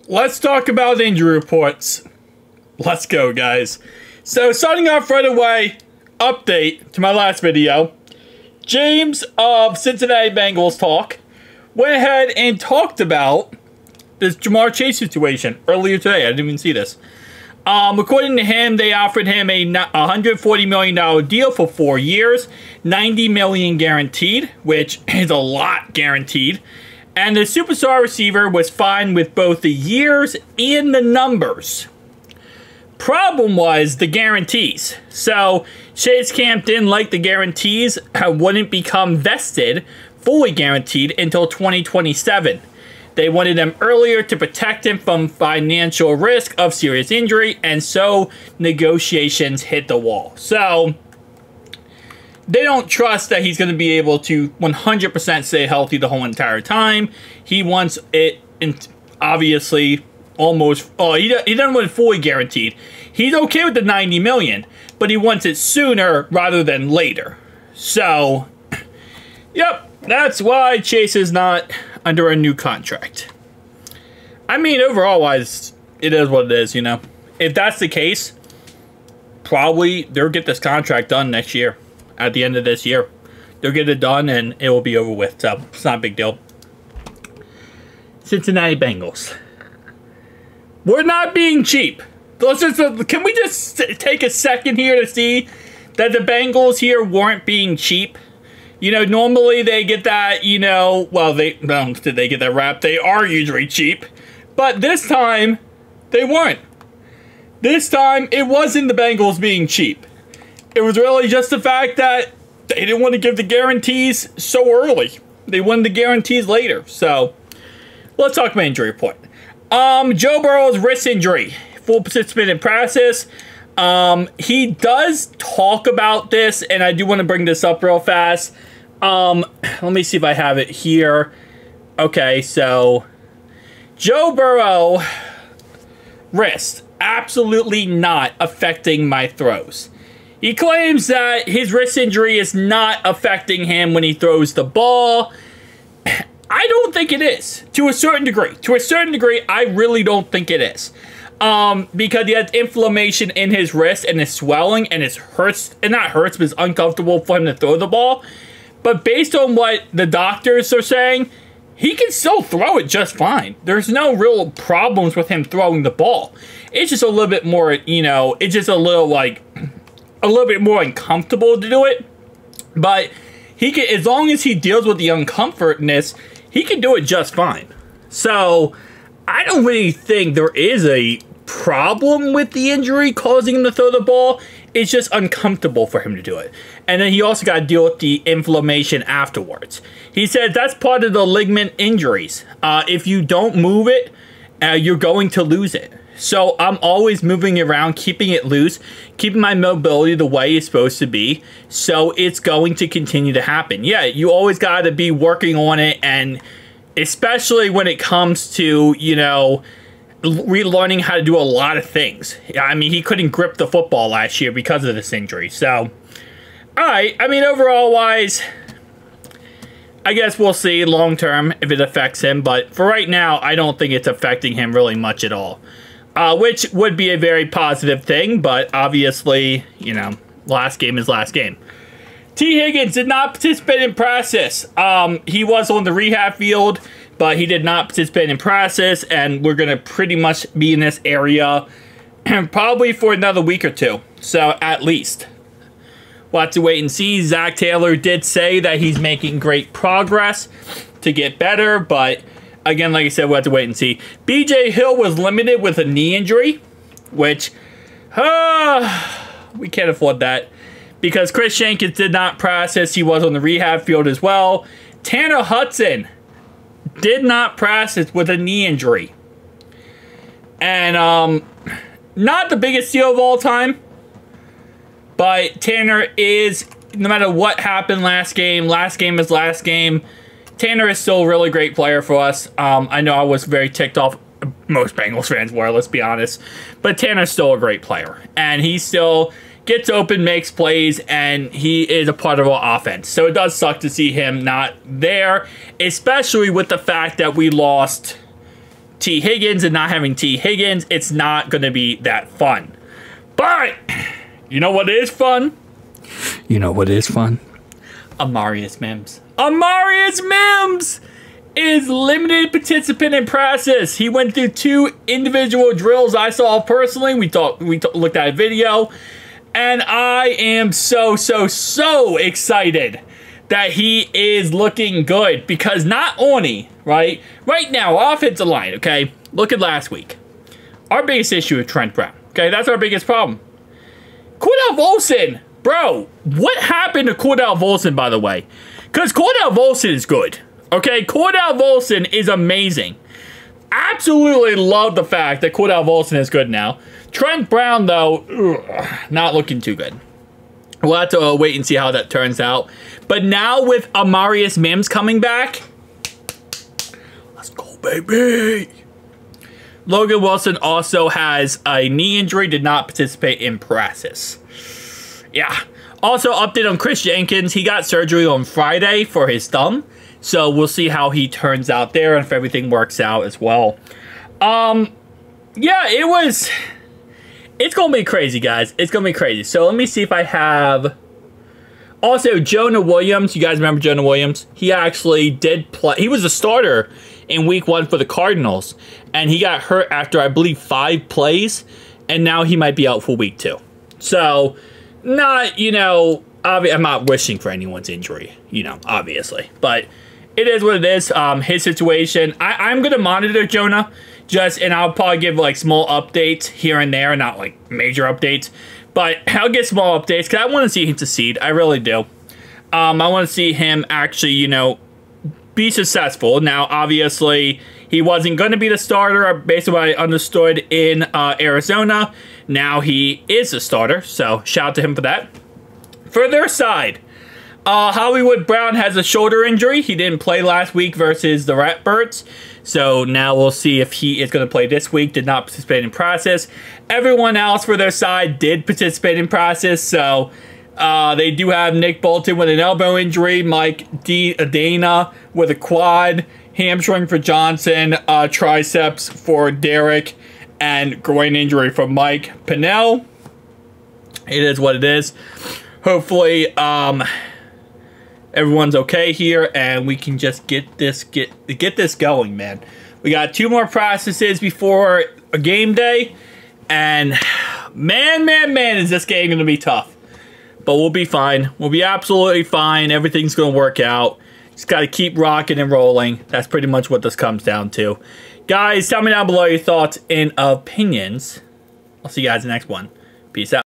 let's talk about injury reports. Let's go, guys. So, starting off right away, update to my last video. James of Cincinnati Bengals Talk went ahead and talked about this Jamarr Chase situation earlier today. I didn't even see this. According to him, they offered him a $140 million deal for 4 years, $90 million guaranteed, which is a lot guaranteed. And the superstar receiver was fine with both the years and the numbers. Problem was the guarantees. So Chase Camp didn't like the guarantees, wouldn't become vested, fully guaranteed, until 2027. They wanted them earlier to protect him from financial risk of serious injury, and so negotiations hit the wall. So they don't trust that he's going to be able to 100% stay healthy the whole entire time. He wants it, obviously, almost. Oh, he doesn't want it fully guaranteed. He's okay with the $90 million, but he wants it sooner rather than later. So, yep, that's why Chase is not under a new contract. I mean, overall wise, it is what it is, you know. If that's the case, probably they'll get this contract done next year. At the end of this year, they'll get it done and it will be over with. So it's not a big deal. Cincinnati Bengals. We're not being cheap. Can we just take a second here to see that the Bengals here weren't being cheap? You know, normally they get that, you know, well, did they get that rap? They are usually cheap. But this time, they weren't. This time, it wasn't the Bengals being cheap. It was really just the fact that they didn't want to give the guarantees so early. They wanted the guarantees later. So, let's talk about injury report. Joe Burrow's wrist injury. Full participant in practice. He does talk about this, and I do want to bring this up real fast. Let me see if I have it here. Okay, so Joe Burrow wrist absolutely not affecting my throws. He claims that his wrist injury is not affecting him when he throws the ball. I don't think it is, to a certain degree. To a certain degree, I really don't think it is. Because he has inflammation in his wrist and it's swelling and it hurts, and not hurts, but it's uncomfortable for him to throw the ball. But based on what the doctors are saying, he can still throw it just fine. There's no real problems with him throwing the ball. It's just a little bit more, you know, it's just a little bit more uncomfortable to do it. But he can, as long as he deals with the uncomfortness, he can do it just fine. So I don't really think there is a problem with the injury causing him to throw the ball. It's just uncomfortable for him to do it. And then he also got to deal with the inflammation afterwards. He said that's part of the ligament injuries. If you don't move it, you're going to lose it. So I'm always moving it around, keeping it loose, keeping my mobility the way it's supposed to be. So it's going to continue to happen. Yeah, you always got to be working on it, and especially when it comes to, you know, relearning how to do a lot of things. I mean, he couldn't grip the football last year because of this injury. So, all right. I mean, overall wise, I guess we'll see long term if it affects him. But for right now, I don't think it's affecting him really much at all. Which would be a very positive thing. But obviously, you know, last game is last game. T. Higgins did not participate in practice. He was on the rehab field, but he did not participate in practice, and we're going to pretty much be in this area probably for another week or two. So, at least. We'll have to wait and see. Zach Taylor did say that he's making great progress to get better, but again, like I said, we'll have to wait and see. B.J. Hill was limited with a knee injury, which we can't afford that. Because Chris Jenkins did not practice. He was on the rehab field as well. Tanner Hudson did not practice with a knee injury. And not the biggest deal of all time. But Tanner is, no matter what happened last game is last game. Tanner is still a really great player for us. I know I was very ticked off. Most Bengals fans were, let's be honest. But Tanner's still a great player. And he still gets open, makes plays, and he is a part of our offense. So it does suck to see him not there, especially with the fact that we lost T. Higgins and not having T. Higgins, it's not going to be that fun. But, you know what is fun? You know what is fun? Amarius Mims. Amarius Mims is limited participant in practice. He went through 2 individual drills I saw personally. We looked at a video. And I am so excited that he is looking good. Because not only, right now, offensive line, okay? Look at last week. Our biggest issue is Trent Brown. Okay, that's our biggest problem. Cordell Volson, bro, what happened to Cordell Volson, by the way? Because Cordell Volson is good. Okay, Cordell Volson is amazing. Absolutely love the fact that Cordell Volson is good now. Trent Brown, though, not looking too good. We'll have to wait and see how that turns out. But now with Amarius Mims coming back, let's go, baby. Logan Wilson also has a knee injury, did not participate in practice. Yeah. Also, update on Chris Jenkins. He got surgery on Friday for his thumb. So we'll see how he turns out there and if everything works out as well. Yeah, it's going to be crazy, guys. It's going to be crazy. So let me see if I have... Also, Jonah Williams. You guys remember Jonah Williams? He actually did play. He was a starter in week 1 for the Cardinals. And he got hurt after, I believe, 5 plays. And now he might be out for week 2. So, not, you know... I'm not wishing for anyone's injury, you know, obviously. But it is what it is. His situation. I'm going to monitor Jonah. And I'll probably give, like, small updates here and there. Not, like, major updates. But I'll get small updates because I want to see him succeed. I really do. I want to see him actually, you know, be successful. Now, obviously, he wasn't going to be the starter based on what I understood in Arizona. Now he is a starter. So, shout out to him for that. For their side, Hollywood Brown has a shoulder injury. He didn't play last week versus the Ratbirds. So now we'll see if he is going to play this week. Did not participate in practice. Everyone else for their side did participate in practice. So they do have Nick Bolton with an elbow injury. Mike Dana with a quad. Hamstring for Johnson. Triceps for Derek. And groin injury for Mike Pinnell. It is what it is. Hopefully, everyone's okay here, and we can just get this going, man. We got 2 more practices before a game day, and man, is this game going to be tough. But we'll be fine. We'll be absolutely fine. Everything's going to work out. Just got to keep rocking and rolling. That's pretty much what this comes down to. Guys, tell me down below your thoughts and opinions. I'll see you guys in the next one. Peace out.